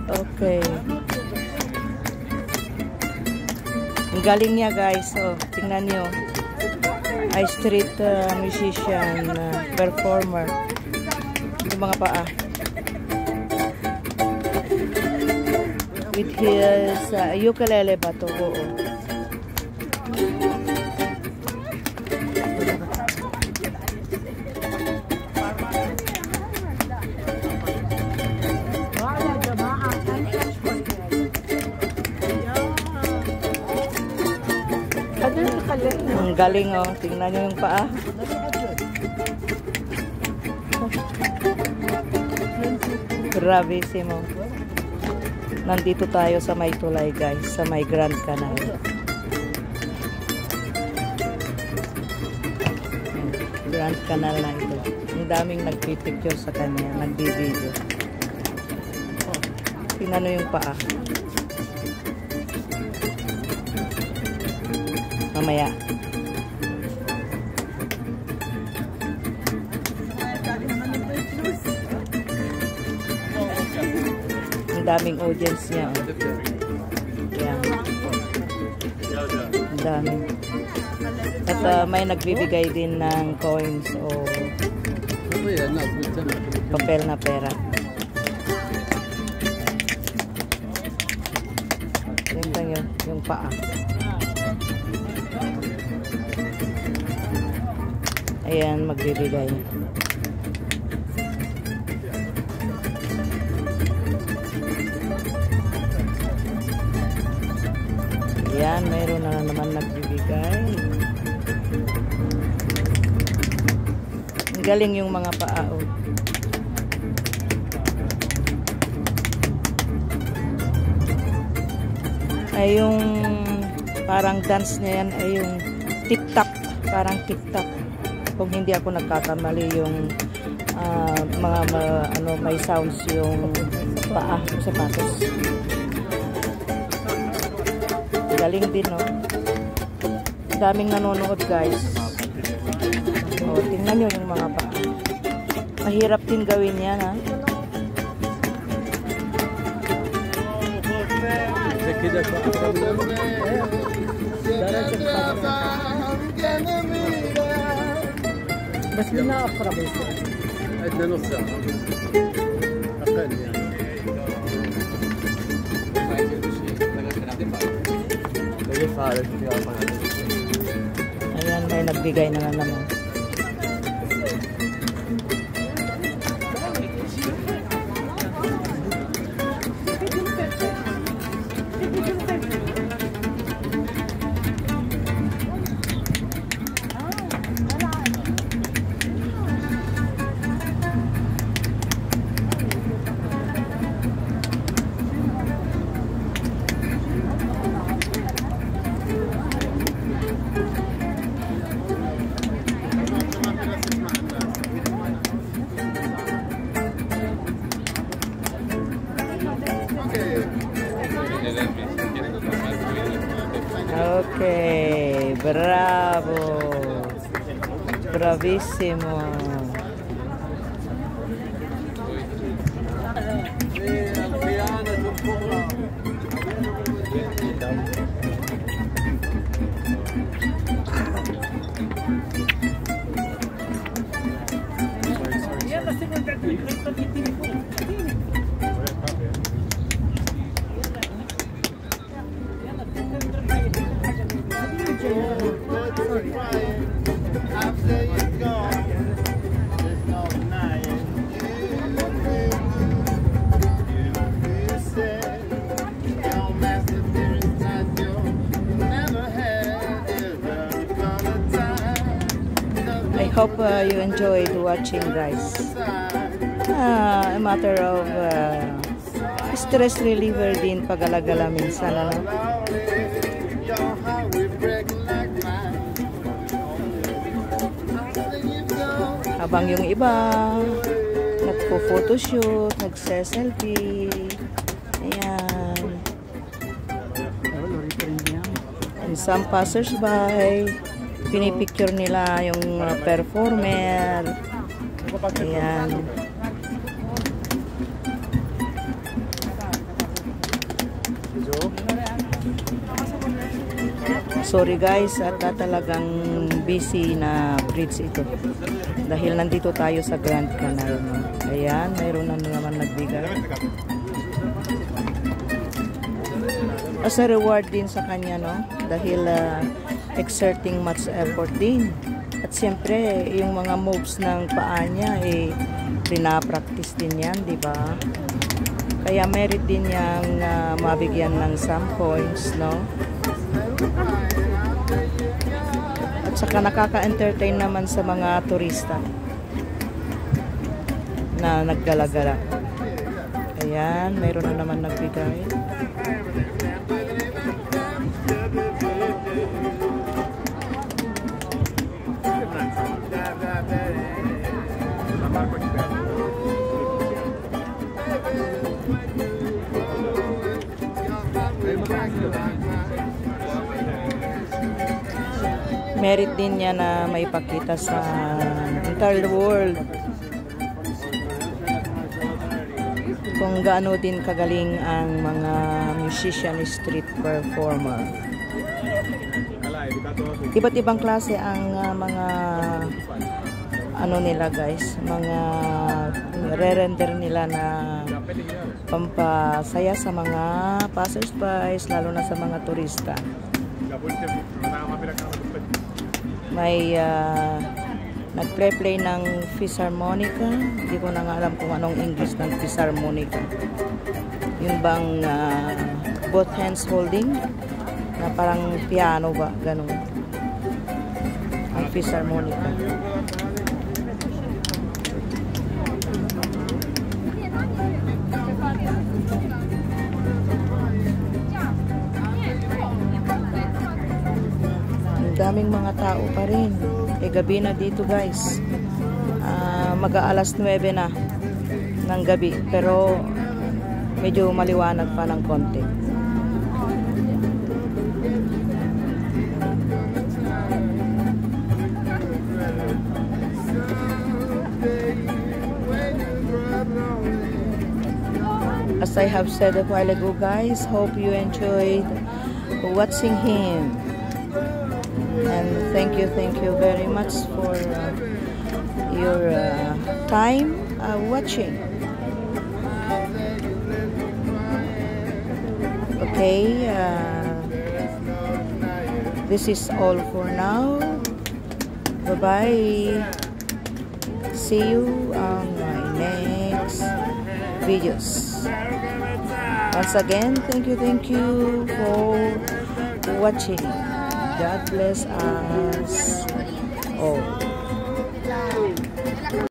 Okay. Ang galing niya guys. So, tingnan nyo. Ay street musician, performer. Yung mga paa. With his ukulele ba ito? Oo. Ang galing oh. Tingnan nyo yung paa. Bravissimo. Nandito tayo sa may tulay guys. Sa may Grand Canal. Grand Canal na ito. Ang daming nagpipicture sa kanya. Nagbi-video. Tingnan nyo yung paa. Mamaya. Ang daming audience niya. Yan. Ang daming. At may nagbibigay din ng coins o papel na pera. Yan lang yung paa. Ayan, magbibigay. Ayan, mayroon na naman nagbibigay. Ang galing yung mga pao. Ay yung parang dance niya yan ay yung tip-tap. Parang tip-tap. Kung hindi ako nagkakamali yung may sounds yung paa, sapatos. Galing din, no? Daming nanonood, guys. O, tingnan nyo yung mga paa. Mahirap din gawin yan, ha? بس لنا أقرب يصير عندنا نص ساعة أقل يعني ayan, may nagbigay na naman. Okay, bravo. Bravissimo. I hope you enjoyed watching, guys. A matter of stress reliever din pag-alagala minsan, ano? Habang yung iba nagpo-photoshoot, nagse-selfie. Ayan. And some passers-by, pinipicture nila yung performer. Ayan. Sorry guys, at talagang busy na bridge ito. Dahil nandito tayo sa Grand Canal. No? Ayan, mayroon na naman nagbigay. As a reward din sa kanya, no? Dahil exerting much effort din. At siyempre, yung mga moves ng paa niya, pinapractice din yan, di ba? Kaya merit din niyang mabigyan ng some points, no? At saka nakaka-entertain naman sa mga turista na naggalagala. Ayan, mayroon na naman nagbigay. Merit din niya na maipakita sa entire world kung gaano din kagaling ang mga musician street performer. Iba't ibang klase ang mga ano nila guys, mga re-render nila na pampasaya sa mga passers-by, lalo na sa mga turista. May nagplay ng fisharmonica. Hindi ko na nga alam kung anong English ng fisharmonica. Yung bang both hands holding na parang piano ba, ganun ang fisharmonica. Daming mga tao pa rin. Gabi na dito guys. Mag-aalas 9 na ng gabi. Pero medyo maliwanag pa ng konti. As I have said a while ago guys, hope you enjoyed watching him. And thank you very much for your time watching. Okay, this is all for now. Bye bye. See you on my next videos. Once again, thank you for watching. God bless us all.